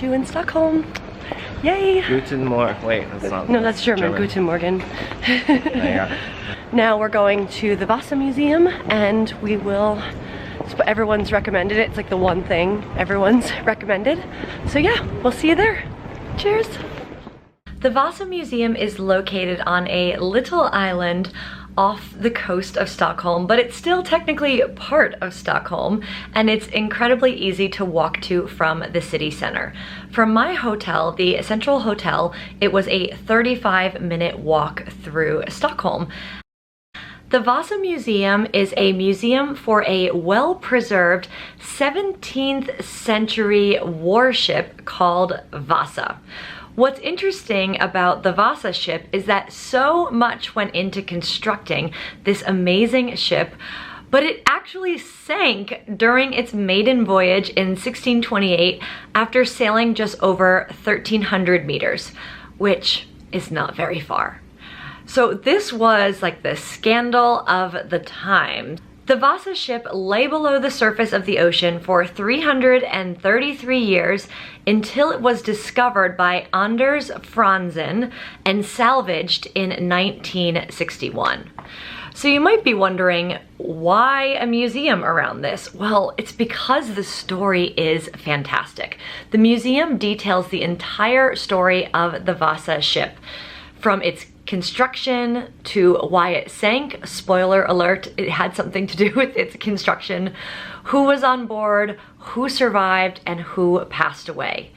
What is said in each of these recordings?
to in Stockholm. Yay! Guten Morgen. Wait, that's not. No, that's German. Guten Morgen. Yeah. Now we're going to the Vasa Museum, and we will. Everyone's recommended it. It's like the one thing everyone's recommended. So yeah, we'll see you there. Cheers! The Vasa Museum is located on a little island off the coast of Stockholm, but it's still technically part of Stockholm, and it's incredibly easy to walk to from the city center. From my hotel, the Central Hotel, it was a 35-minute walk through Stockholm. The Vasa Museum is a museum for a well-preserved 17th century warship called Vasa. What's interesting about the Vasa ship is that so much went into constructing this amazing ship, but it actually sank during its maiden voyage in 1628 after sailing just over 1,300 meters, which is not very far. So this was like the scandal of the time. The Vasa ship lay below the surface of the ocean for 333 years until it was discovered by Anders Franzen and salvaged in 1961. So you might be wondering, why a museum around this? Well, it's because the story is fantastic. The museum details the entire story of the Vasa ship, from its construction to why it sank. Spoiler alert, it had something to do with its construction, who was on board, who survived, and who passed away.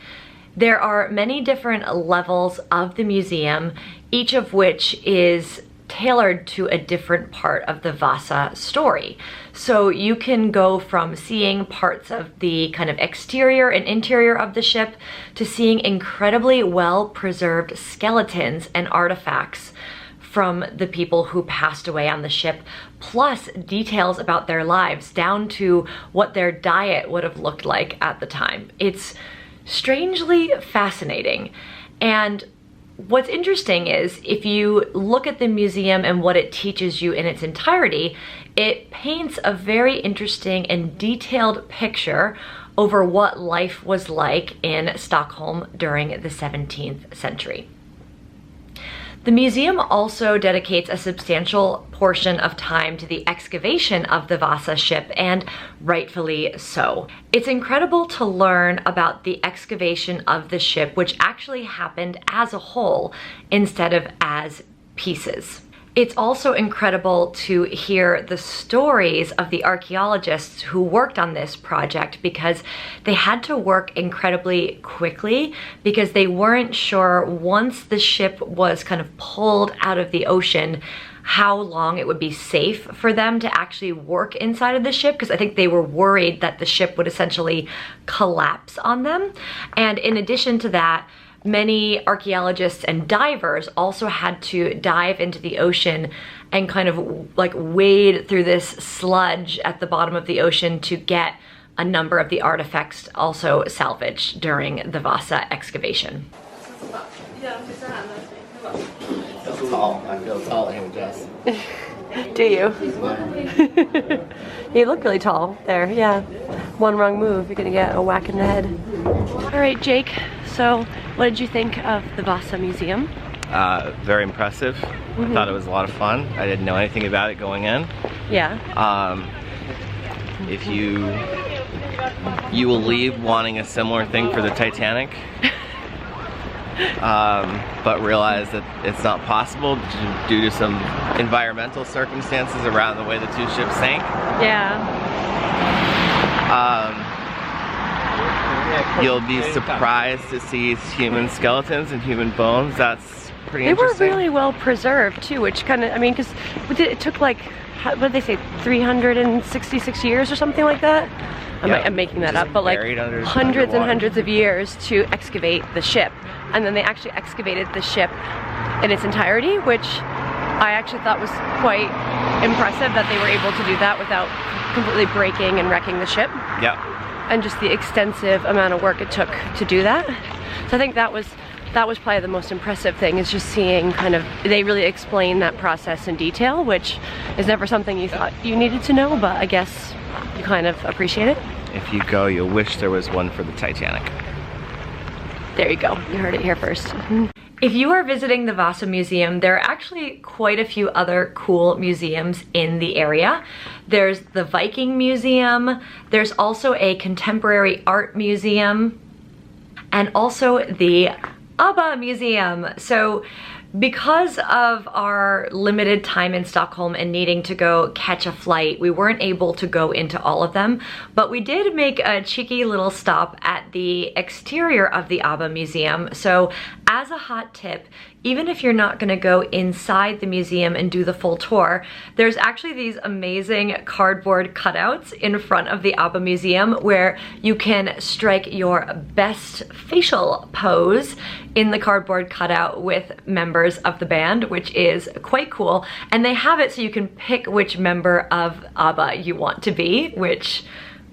There are many different levels of the museum, each of which is tailored to a different part of the Vasa story. So you can go from seeing parts of the kind of exterior and interior of the ship to seeing incredibly well-preserved skeletons and artifacts from the people who passed away on the ship, plus details about their lives down to what their diet would have looked like at the time. It's strangely fascinating. And what's interesting is if you look at the museum and what it teaches you in its entirety, it paints a very interesting and detailed picture over what life was like in Stockholm during the 17th century. The museum also dedicates a substantial portion of time to the excavation of the Vasa ship, and rightfully so. It's incredible to learn about the excavation of the ship, which actually happened as a whole instead of as pieces. It's also incredible to hear the stories of the archaeologists who worked on this project, because they had to work incredibly quickly because they weren't sure, once the ship was kind of pulled out of the ocean, how long it would be safe for them to actually work inside of the ship, because I think they were worried that the ship would essentially collapse on them. And in addition to that, many archaeologists and divers also had to dive into the ocean and kind of like wade through this sludge at the bottom of the ocean to get a number of the artifacts also salvaged during the Vasa excavation. I feel tall. I feel tall here, Jess. Do you? You look really tall there, yeah. One wrong move, you're gonna get a whack in the head. All right, Jake, so what did you think of the Vasa Museum? Very impressive. I thought it was a lot of fun. I didn't know anything about it going in. Yeah. If you will leave wanting a similar thing for the Titanic, but realize that it's not possible due to some environmental circumstances around the way the two ships sank. Yeah. You'll be surprised to see human skeletons and human bones. That's pretty interesting. They were really well preserved too, which kind of, I mean, because it took like, what did they say, 366 years or something like that? I'm making that up, but like hundreds and hundreds of years to excavate the ship. And then they actually excavated the ship in its entirety, which I actually thought was quite impressive that they were able to do that without completely breaking and wrecking the ship. Yeah. And just the extensive amount of work it took to do that. So I think that was probably the most impressive thing, is just seeing kind of, they really explain that process in detail, which is never something you thought you needed to know, but I guess you kind of appreciate it. If you go, you'll wish there was one for the Titanic. There you go, you heard it here first. If you are visiting the Vasa Museum, there are actually quite a few other cool museums in the area. There's the Viking Museum, there's also a contemporary art museum, and also the Abba Museum. So because of our limited time in Stockholm and needing to go catch a flight, we weren't able to go into all of them, but we did make a cheeky little stop at the exterior of the Abba Museum. So as a hot tip, even if you're not gonna go inside the museum and do the full tour, there's actually these amazing cardboard cutouts in front of the Abba Museum where you can strike your best facial pose in the cardboard cutout with members of the band, which is quite cool. And they have it so you can pick which member of Abba you want to be, which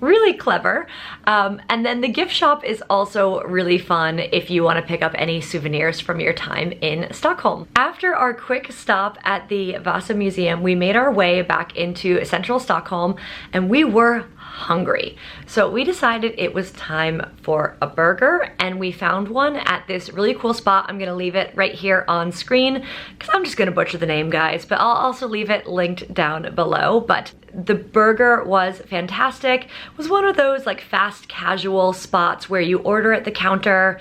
really clever. And then the gift shop is also really fun if you want to pick up any souvenirs from your time in Stockholm. After our quick stop at the Vasa Museum, we made our way back into central Stockholm and we were hungry. So we decided it was time for a burger, and we found one at this really cool spot. I'm gonna leave it right here on screen because I'm just gonna butcher the name, guys, but I'll also leave it linked down below. But the burger was fantastic. It was one of those like fast casual spots where you order at the counter,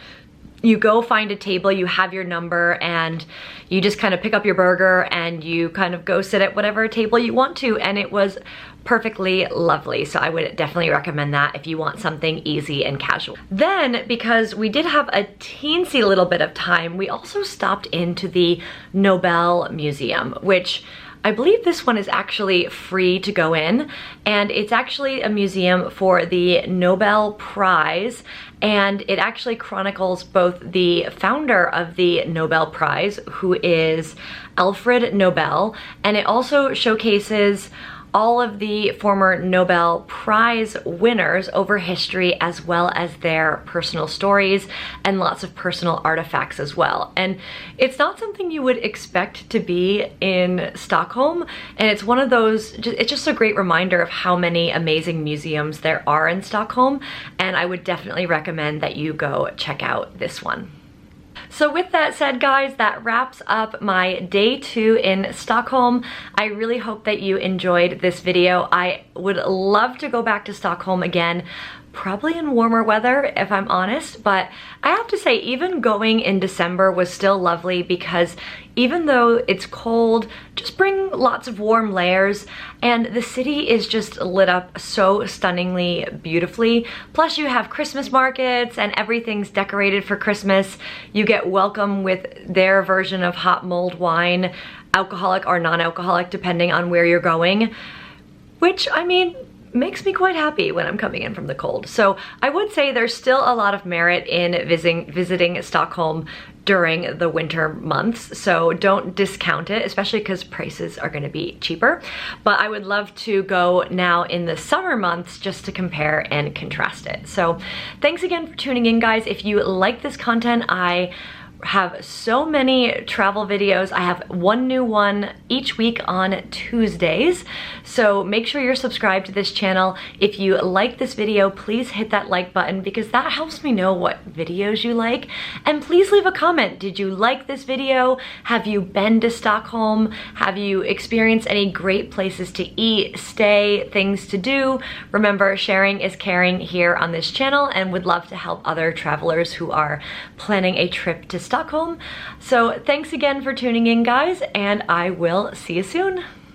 you go find a table, you have your number, and you just kind of pick up your burger and you kind of go sit at whatever table you want to, and it was perfectly lovely. So I would definitely recommend that if you want something easy and casual. Then, because we did have a teensy little bit of time, we also stopped into the Nobel Museum, which I believe this one is actually free to go in, and it's actually a museum for the Nobel Prize, and it actually chronicles both the founder of the Nobel Prize, who is Alfred Nobel, and it also showcases all of the former Nobel Prize winners over history, as well as their personal stories and lots of personal artifacts as well. And it's not something you would expect to be in Stockholm, and it's one of those, it's just a great reminder of how many amazing museums there are in Stockholm, and I would definitely recommend that you go check out this one. So with that said, guys, that wraps up my day 2 in Stockholm. I really hope that you enjoyed this video. I would love to go back to Stockholm again, probably in warmer weather if I'm honest, but I have to say even going in December was still lovely because even though it's cold, just bring lots of warm layers, and the city is just lit up so stunningly beautifully. Plus you have Christmas markets and everything's decorated for Christmas. You get welcome with their version of hot mulled wine, alcoholic or non-alcoholic depending on where you're going, which, I mean, makes me quite happy when I'm coming in from the cold. So I would say there's still a lot of merit in visiting Stockholm during the winter months, so don't discount it, especially because prices are going to be cheaper. But I would love to go now in the summer months just to compare and contrast it. So thanks again for tuning in, guys. If you like this content, I have so many travel videos. I have one new one each week on Tuesdays, so make sure you're subscribed to this channel. If you like this video, please hit that like button because that helps me know what videos you like, and please leave a comment. Did you like this video? Have you been to Stockholm? Have you experienced any great places to eat, stay, things to do? Remember, sharing is caring here on this channel, and would love to help other travelers who are planning a trip to Stockholm. So thanks again for tuning in, guys, and I will see you soon.